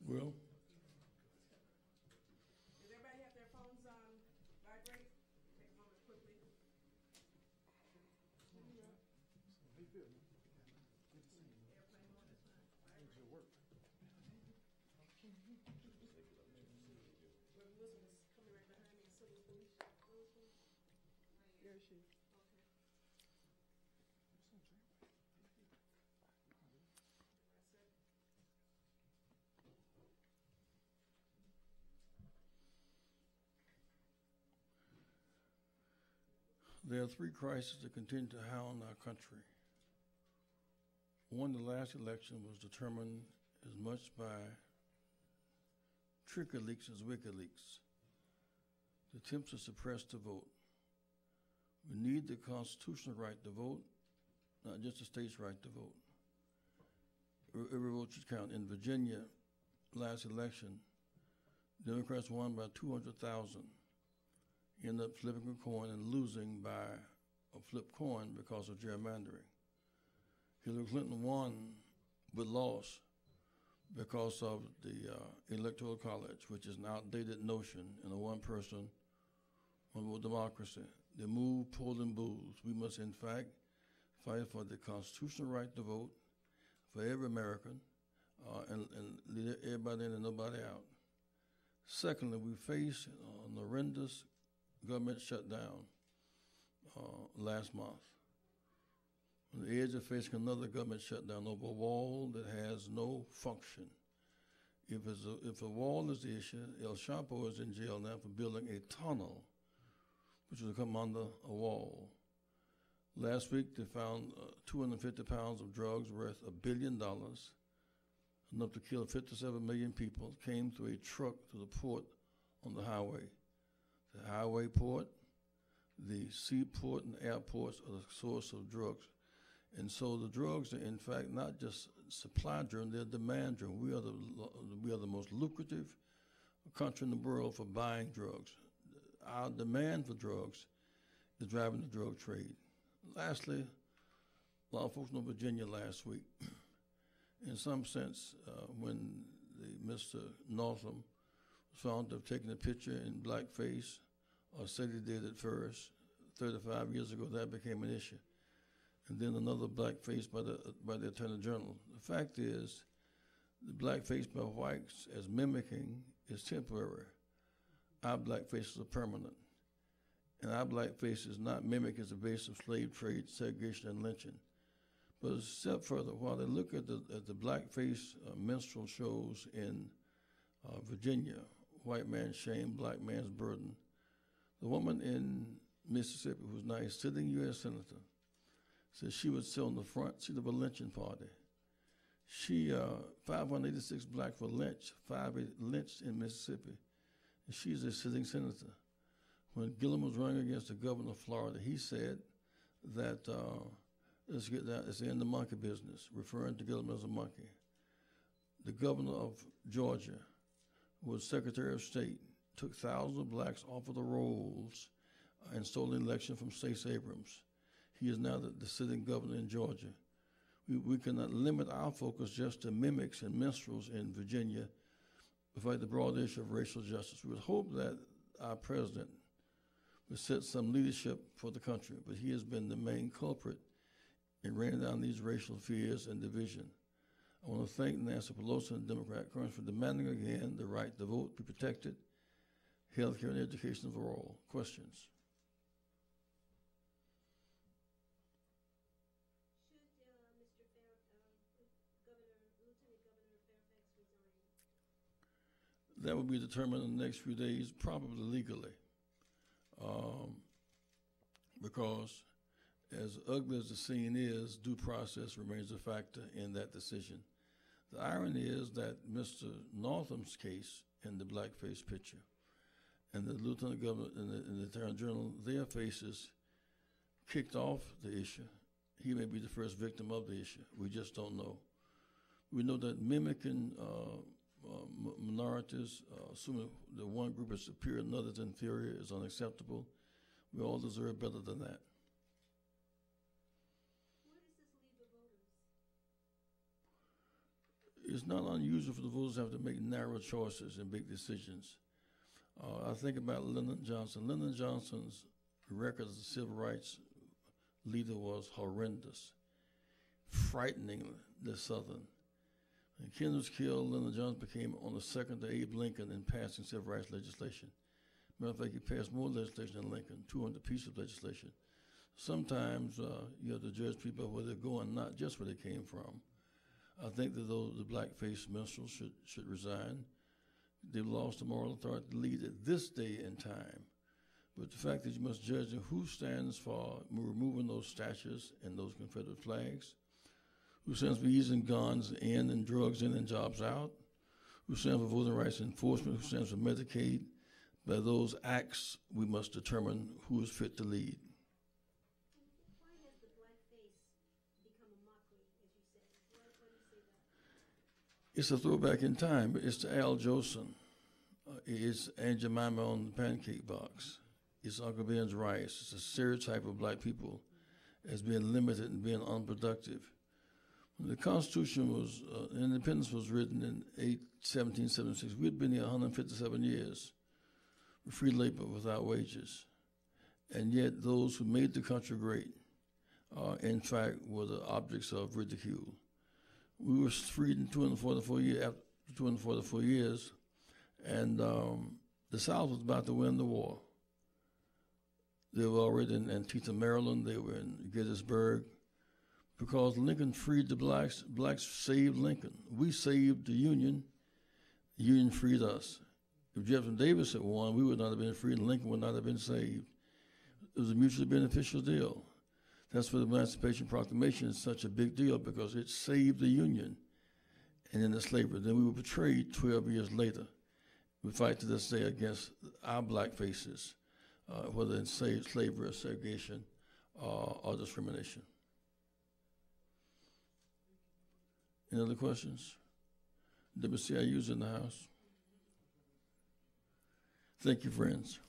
Will? Does everybody have their phones on vibrate? Take a moment quickly. How you feel, man? Good to see you. Airplane mode is fine. How's your work? Reverend Wilson is coming right behind me, and so is Felicia. There she is. Okay. That's it. There are three crises that continue to hound our country. One, the last election was determined as much by TrickerLeaks as WikiLeaks. The attempts to suppress the vote. We need the constitutional right to vote, not just the state's right to vote. Every vote should count. In Virginia, last election, Democrats won by 200,000. Ended up flipping a coin and losing by a flipped coin because of gerrymandering. Hillary Clinton won but lost because of the Electoral College, which is an outdated notion in a one-person, one-vote democracy. They move, pull, and booze. We must, in fact, fight for the constitutional right to vote for every American and leave everybody in and nobody out. Secondly, we face an horrendous government shutdown last month. On the edge of facing another government shutdown over a wall that has no function. If a wall is the issue, El Chapo is in jail now for building a tunnel, which will come under a wall. Last week, they found 250 pounds of drugs worth $1 billion, enough to kill 57 million people, came through a truck to the port on the highway. The highway port, the seaport, and airports are the source of drugs. And so the drugs are, in fact, not just supply driven, they're demand driven. We are the most lucrative country in the world for buying drugs. Our demand for drugs is driving the drug trade. Lastly, a lot of folks know Virginia last week. In some sense, when Mr. Northam was found to have taken a picture in blackface, or said he did it first, 35 years ago, that became an issue. And then another blackface by the Attorney General. The fact is, the blackface by whites as mimicking is temporary. Our blackfaces are permanent. And our blackface is not mimic as a base of slave trade, segregation, and lynching. But a step further, while they look at the blackface minstrel shows in Virginia, white man's shame, black man's burden, the woman in Mississippi, who's now a sitting U.S. Senator, said she would sit on the front seat of a lynching party. 586 blacks were lynched, lynched in Mississippi, and she's a sitting senator. When Gillum was running against the governor of Florida, he said that, let's get that, it's in the monkey business, referring to Gillum as a monkey. The governor of Georgia, who was Secretary of State, took thousands of blacks off of the rolls and stole the election from Stacey Abrams. He is now the sitting governor in Georgia. We cannot limit our focus just to mimics and minstrels in Virginia to fight the broad issue of racial justice. We would hope that our president would set some leadership for the country, but he has been the main culprit in raining down these racial fears and division. I want to thank Nancy Pelosi and the Democrat Congress for demanding again the right to vote be protected, health care and education for all. Questions? Lieutenant Governor Fairfax resign? That will be determined in the next few days, probably legally, because as ugly as the scene is, due process remains a factor in that decision. The irony is that Mr. Northam's case in the blackface picture and the Lieutenant Governor and the Attorney General, their faces kicked off the issue. He may be the first victim of the issue. We just don't know. We know that mimicking minorities, assuming that one group is superior and another is inferior, is unacceptable. We all deserve better than that. Where does this leave the voters? it's not unusual for the voters to have to make narrow choices and big decisions. I think about Lyndon Johnson. Lyndon Johnson's record as a civil rights leader was horrendous, frightening the Southern. When Ken was killed, Lyndon Johnson became on the second to Abe Lincoln in passing civil rights legislation. Matter of fact, he passed more legislation than Lincoln, 200 pieces of legislation. Sometimes you have to judge people where they're going, not just where they came from. I think that the black-faced minstrels should resign. They've lost the moral authority to lead at this day and time. But the fact that you must judge who stands for removing those statues and those Confederate flags, who stands for easing guns in and drugs in and jobs out, who stands for voting rights enforcement, who stands for Medicaid. By those acts, we must determine who is fit to lead. Why has the blackface become a mockery, as you said? Why do you say that? It's a throwback in time. It's to Al Jolson. It's Aunt Jemima on the pancake box. It's Uncle Ben's rice. It's a stereotype of black people as being limited and being unproductive. When the Constitution was, independence was written in 1776, we had been here 157 years with free labor without wages. And yet those who made the country great, in fact, were the objects of ridicule. We were freed in 244 years, after 244 years, and the South was about to win the war. They were already in Antietam, Maryland. They were in Gettysburg. Because Lincoln freed the blacks, blacks saved Lincoln. We saved the Union freed us. If Jefferson Davis had won, we would not have been freed and Lincoln would not have been saved. It was a mutually beneficial deal. That's why the Emancipation Proclamation is such a big deal, because it saved the Union and ended slavery. Then we were betrayed 12 years later. We fight to this day against our black faces, whether in slavery or segregation or discrimination. Any other questions? WCIU's in the house. Thank you, friends.